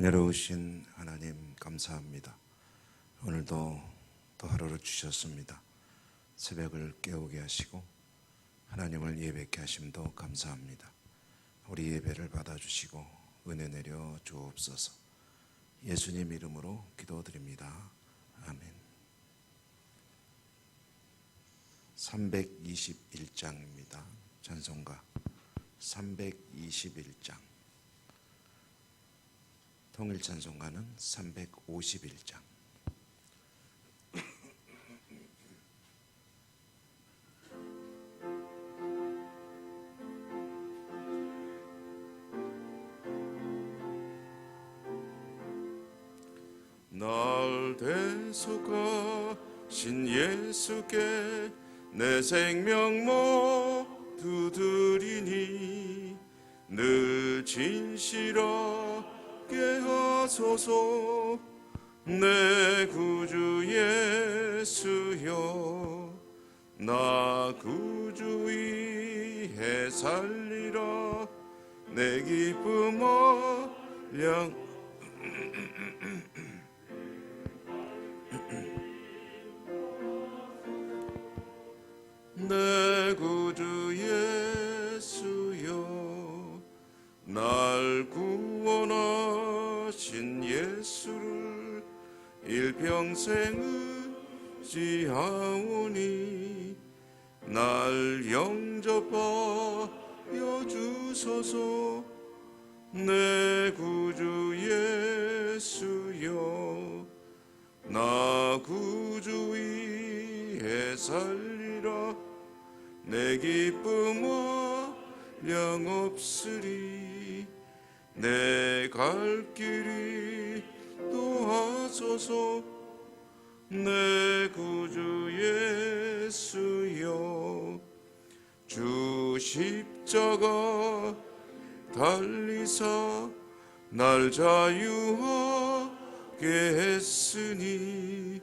은혜로우신 하나님 감사합니다. 오늘도 또 하루를 주셨습니다. 새벽을 깨우게 하시고 하나님을 예배케 하심도 감사합니다. 우리 예배를 받아주시고 은혜 내려 주옵소서. 예수님 이름으로 기도드립니다. 아멘. 321장입니다. 찬송가 321장. 통일찬송가는 351장. 날 대속하신 예수께 내 생명 모두 드리니 늘 진실하게 하소서. 내 구주 예수여, 나 구주 위해 살리라. 내 기쁨 얼량 내 구주 예수여, 날 구원하신 예수를 일평생 의지하오니 날 영접하여 주소서. 내 구주 예수여, 나 구주 위해 살리라. 내 기쁨 얼량 없으리. 내 갈 길이 도하소서. 내 구주 예수여, 주 십자가 달리사 날 자유하게 했으니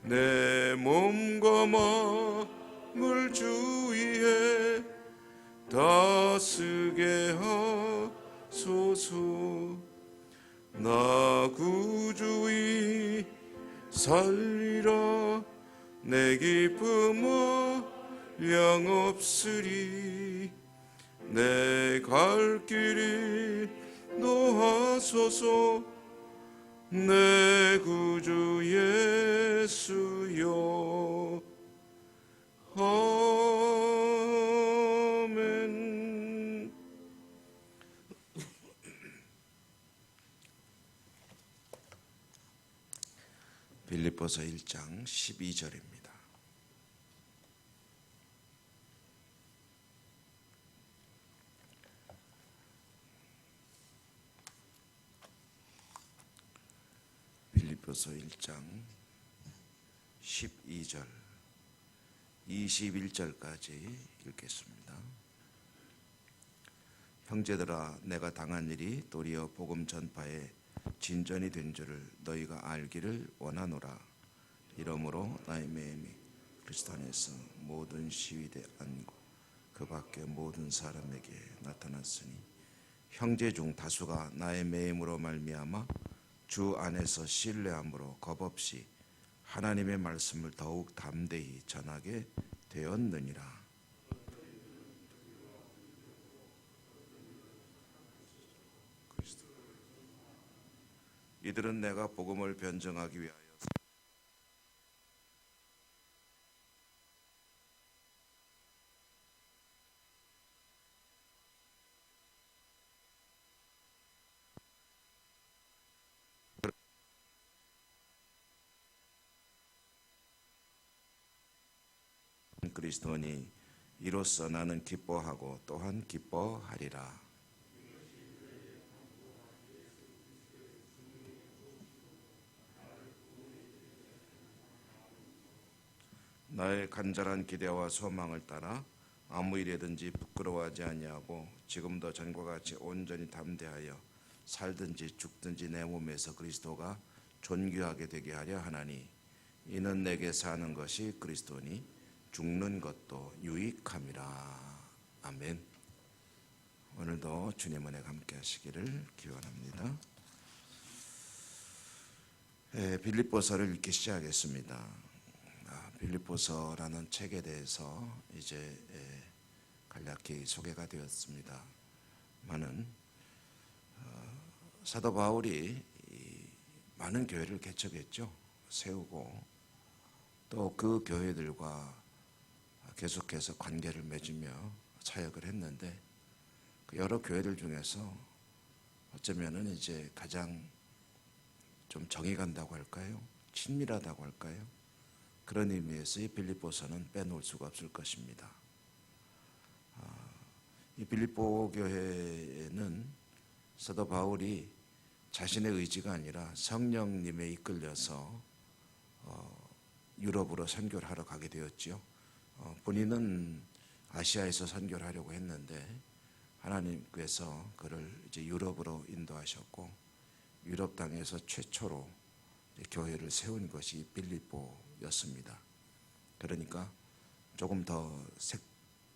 내 몸과 마음을 주 위에 다스게 하소서. 나 구주 위 살리라. 내 기쁨 얼량 없으리. 내 갈 길이 노하소서. 내 구주 예수여. 아멘. 빌립보서 1장 12절입니다. 빌립보서 1장 12절 21절까지 읽겠습니다. 형제들아, 내가 당한 일이 도리어 복음 전파에 진전이 된 줄을 너희가 알기를 원하노라. 이러므로 나의 매임이 그리스도 안에서 모든 시위대 안고 그 밖에 모든 사람에게 나타났으니 형제 중 다수가 나의 매임으로 말미암아 주 안에서 신뢰함으로 겁없이 하나님의 말씀을 더욱 담대히 전하게 되었느니라. 이들은 내가 복음을 변증하기 위하여 그리스도니 이로써 나는 기뻐하고 또한 기뻐하리라. 나의 간절한 기대와 소망을 따라 아무 일에든지 부끄러워하지 아니하고 지금도 전과 같이 온전히 담대하여 살든지 죽든지 내 몸에서 그리스도가 존귀하게 되게 하려 하나니 이는 내게 사는 것이 그리스도니 죽는 것도 유익함이라. 아멘. 오늘도 주님 은혜가 함께 하시기를 기원합니다. 빌립보서를 읽기 시작했습니다. 빌립보서라는 책에 대해서 이제 간략히 소개가 되었습니다. 많은 사도 바울이 많은 교회를 개척했죠. 세우고 또 그 교회들과 계속해서 관계를 맺으며 사역을 했는데 그 여러 교회들 중에서 어쩌면은 이제 가장 좀 정이 간다고 할까요? 친밀하다고 할까요? 그런 의미에서 이 빌립보서는 빼놓을 수가 없을 것입니다. 이 빌립보 교회는 사도 바울이 자신의 의지가 아니라 성령님에 이끌려서 유럽으로 선교를 하러 가게 되었지요. 본인은 아시아에서 선교를 하려고 했는데 하나님께서 그를 이제 유럽으로 인도하셨고 유럽 땅에서 최초로 교회를 세운 것이 빌립보였습니다. 그러니까 조금 더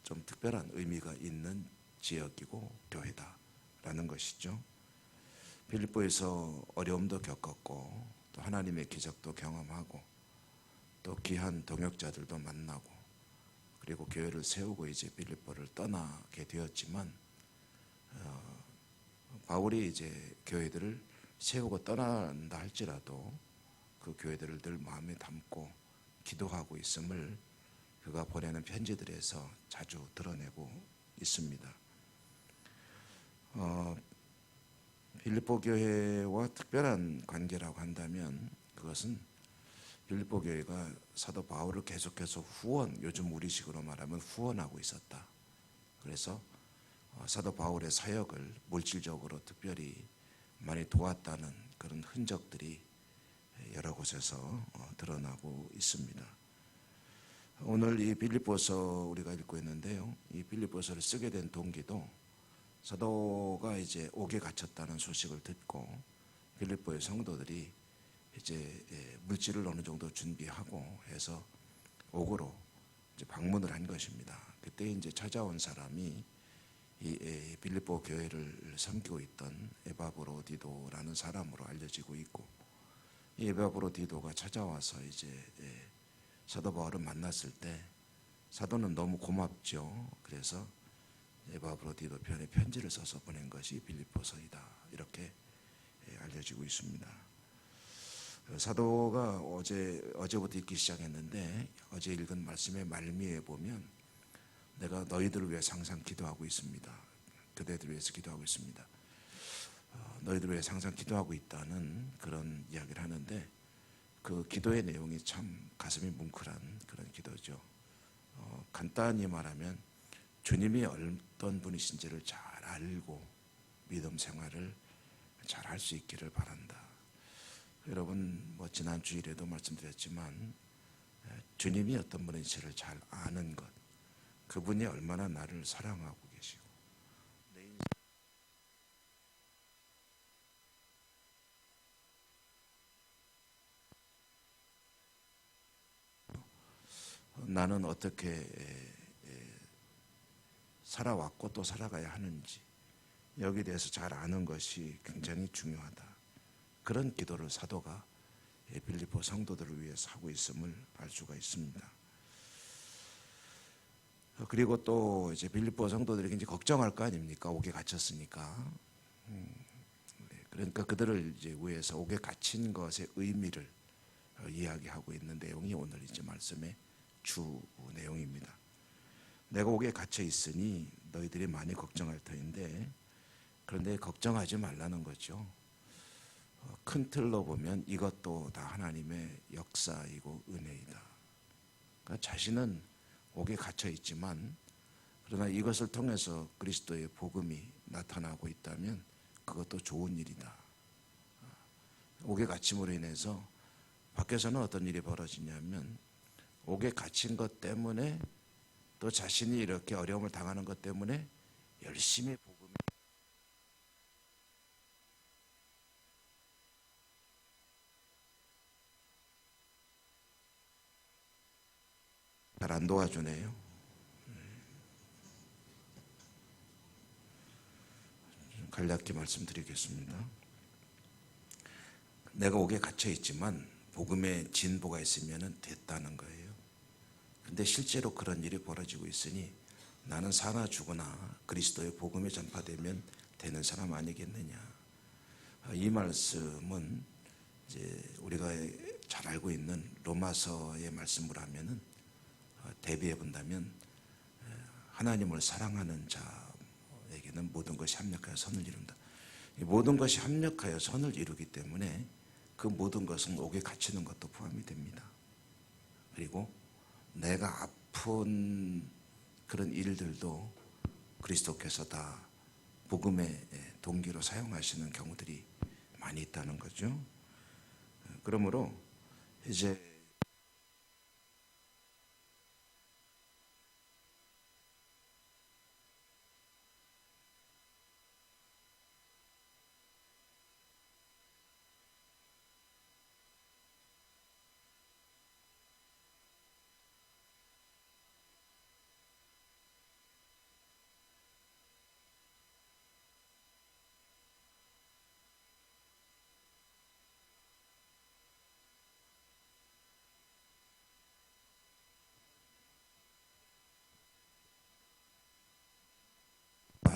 좀 특별한 의미가 있는 지역이고 교회다라는 것이죠. 빌립보에서 어려움도 겪었고 또 하나님의 기적도 경험하고 또 귀한 동역자들도 만나고 그리고 교회를 세우고 이제 빌립보를 떠나게 되었지만 바울이 이제 교회들을 세우고 떠난다 할지라도 그 교회들을 늘 마음에 담고 기도하고 있음을 그가 보내는 편지들에서 자주 드러내고 있습니다. 빌립보 교회와 특별한 관계라고 한다면 그것은 빌립보 교회가 사도 바울을 계속해서 요즘 우리식으로 말하면 후원하고 있었다. 그래서 사도 바울의 사역을 물질적으로 특별히 많이 도왔다는 그런 흔적들이 여러 곳에서 드러나고 있습니다. 오늘 이 빌립보서 우리가 읽고 있는데요. 이 빌립보서를 쓰게 된 동기도 사도가 이제 옥에 갇혔다는 소식을 듣고 빌립보의 성도들이 이제 물질을 어느 정도 준비하고 해서 옥으로 이제 방문을 한 것입니다. 그때 이제 찾아온 사람이 이 빌립보 교회를 섬기고 있던 에바브로디도라는 사람으로 알려지고 있고 이 에바브로디도가 찾아와서 이제 사도 바울을 만났을 때 사도는 너무 고맙죠. 그래서 에바브로디도 편에 편지를 써서 보낸 것이 빌립보서이다. 이렇게 알려지고 있습니다. 사도가 어제부터 읽기 시작했는데 어제 읽은 말씀의 말미에 보면 내가 너희들을 위해 항상 기도하고 있습니다. 그대들을 위해서 기도하고 있습니다. 너희들을 위해 항상 기도하고 있다는 그런 이야기를 하는데 그 기도의 내용이 참 가슴이 뭉클한 그런 기도죠. 간단히 말하면 주님이 어떤 분이신지를 잘 알고 믿음 생활을 잘 할 수 있기를 바란다. 여러분 지난 주일에도 말씀드렸지만 주님이 어떤 분인지를 잘 아는 것, 그분이 얼마나 나를 사랑하고 계시고 내 인생 나는 어떻게 살아왔고 또 살아가야 하는지 여기에 대해서 잘 아는 것이 굉장히 중요하다. 그런 기도를 사도가 빌립보 성도들을 위해서 하고 있음을 알 수가 있습니다. 그리고 또 이제 빌립보 성도들이 이제 걱정할 거 아닙니까? 옥에 갇혔으니까. 그러니까 그들을 이제 위해서 옥에 갇힌 것의 의미를 이야기하고 있는 내용이 오늘 이제 말씀의 주 내용입니다. 내가 옥에 갇혀 있으니 너희들이 많이 걱정할 터인데 그런데 걱정하지 말라는 거죠. 큰 틀로 보면 이것도 다 하나님의 역사이고 은혜이다. 그러니까 자신은 옥에 갇혀 있지만 그러나 이것을 통해서 그리스도의 복음이 나타나고 있다면 그것도 좋은 일이다. 옥에 갇힘으로 인해서 밖에서는 어떤 일이 벌어지냐면 옥에 갇힌 것 때문에 또 자신이 이렇게 어려움을 당하는 것 때문에 열심히 복음을 잘 안 도와주네요. 간략히 말씀드리겠습니다. 내가 옥에 갇혀 있지만 복음의 진보가 있으면 됐다는 거예요. 근데 실제로 그런 일이 벌어지고 있으니 나는 사나 죽으나 그리스도의 복음이 전파되면 되는 사람 아니겠느냐. 이 말씀은 이제 우리가 잘 알고 있는 로마서의 말씀을 하면은 대비해 본다면 하나님을 사랑하는 자에게는 모든 것이 합력하여 선을 이룬다. 모든 것이 합력하여 선을 이루기 때문에 그 모든 것은 옥에 갇히는 것도 포함이 됩니다. 그리고 내가 아픈 그런 일들도 그리스도께서 다 복음의 동기로 사용하시는 경우들이 많이 있다는 거죠. 그러므로 이제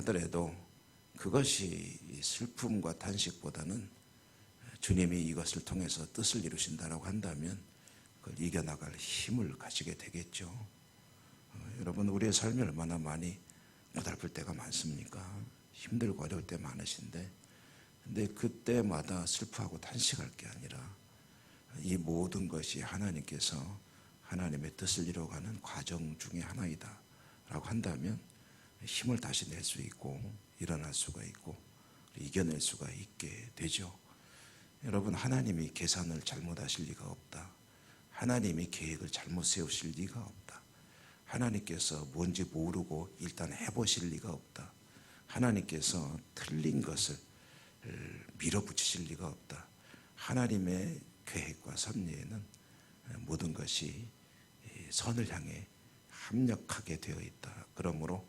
하더라도 그것이 슬픔과 탄식보다는 주님이 이것을 통해서 뜻을 이루신다라고 한다면 그걸 이겨나갈 힘을 가지게 되겠죠. 여러분, 우리의 삶이 얼마나 많이 고달플 때가 많습니까? 힘들고 어려울 때 많으신데, 근데 그때마다 슬퍼하고 탄식할 게 아니라 이 모든 것이 하나님께서 하나님의 뜻을 이루어가는 과정 중에 하나이다 라고 한다면 힘을 다시 낼 수 있고 일어날 수가 있고 이겨낼 수가 있게 되죠. 여러분, 하나님이 계산을 잘못하실 리가 없다. 하나님이 계획을 잘못 세우실 리가 없다. 하나님께서 뭔지 모르고 일단 해보실 리가 없다. 하나님께서 틀린 것을 밀어붙이실 리가 없다. 하나님의 계획과 섭리에는 모든 것이 선을 향해 합력하게 되어 있다. 그러므로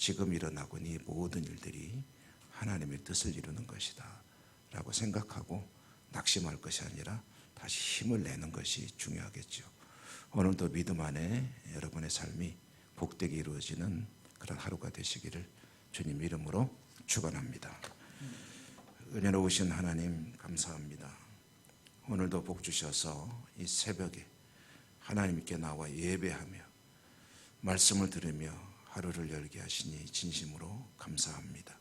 지금 일어나고 있는 이 모든 일들이 하나님의 뜻을 이루는 것이다 라고 생각하고 낙심할 것이 아니라 다시 힘을 내는 것이 중요하겠죠. 오늘도 믿음 안에 여러분의 삶이 복되게 이루어지는 그런 하루가 되시기를 주님 이름으로 축원합니다. 은혜로우신 하나님 감사합니다. 오늘도 복 주셔서 이 새벽에 하나님께 나와 예배하며 말씀을 들으며 하루를 열게 하시니 진심으로 감사합니다.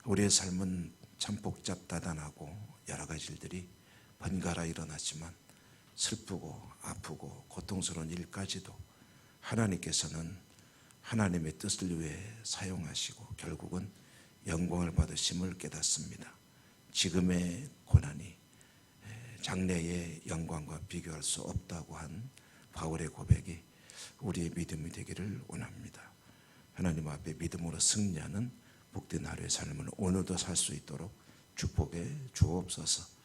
우리의 삶은 참 복잡다단하고 여러 가지 일들이 번갈아 일어났지만 슬프고 아프고 고통스러운 일까지도 하나님께서는 하나님의 뜻을 위해 사용하시고 결국은 영광을 받으심을 깨닫습니다. 지금의 고난이 장래의 영광과 비교할 수 없다고 한 바울의 고백이 우리의 믿음이 되기를 원합니다. 하나님 앞에 믿음으로 승리하는 복된 하루의 삶을 오늘도 살 수 있도록 축복해 주옵소서.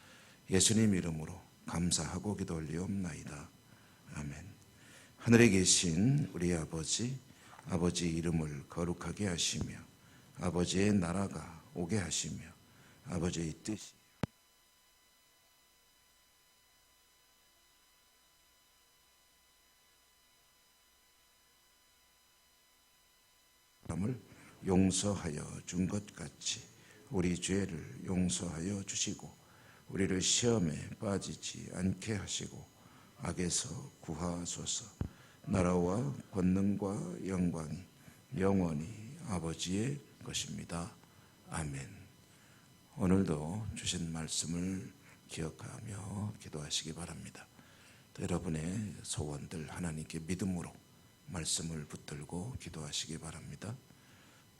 예수님 이름으로 감사하고 기도 올리옵나이다. 아멘. 하늘에 계신 우리 아버지, 아버지의 이름을 거룩하게 하시며 아버지의 나라가 오게 하시며 아버지의 뜻이 을 용서하여 준 것 같이 우리 죄를 용서하여 주시고 우리를 시험에 빠지지 않게 하시고 악에서 구하소서. 나라와 권능과 영광이 영원히 아버지의 것입니다. 아멘. 오늘도 주신 말씀을 기억하며 기도하시기 바랍니다. 여러분의 소원들 하나님께 믿음으로 말씀을 붙들고 기도하시기 바랍니다.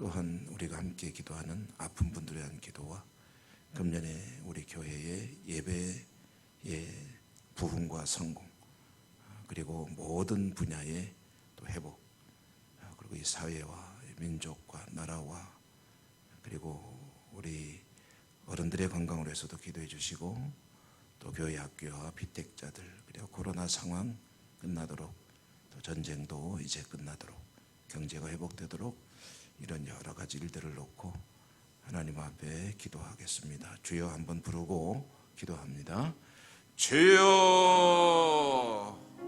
또한 우리가 함께 기도하는 아픈 분들에 대한 기도와 금년에 우리 교회의 예배의 부흥과 성공 그리고 모든 분야의 또 회복 그리고 이 사회와 민족과 나라와 그리고 우리 어른들의 건강을 위해서도 기도해 주시고 또 교회 학교와 비택자들 그리고 코로나 상황 끝나도록 또 전쟁도 이제 끝나도록 경제가 회복되도록 이런 여러 가지 일들을 놓고 하나님 앞에 기도하겠습니다. 주여 한번 부르고 기도합니다. 주여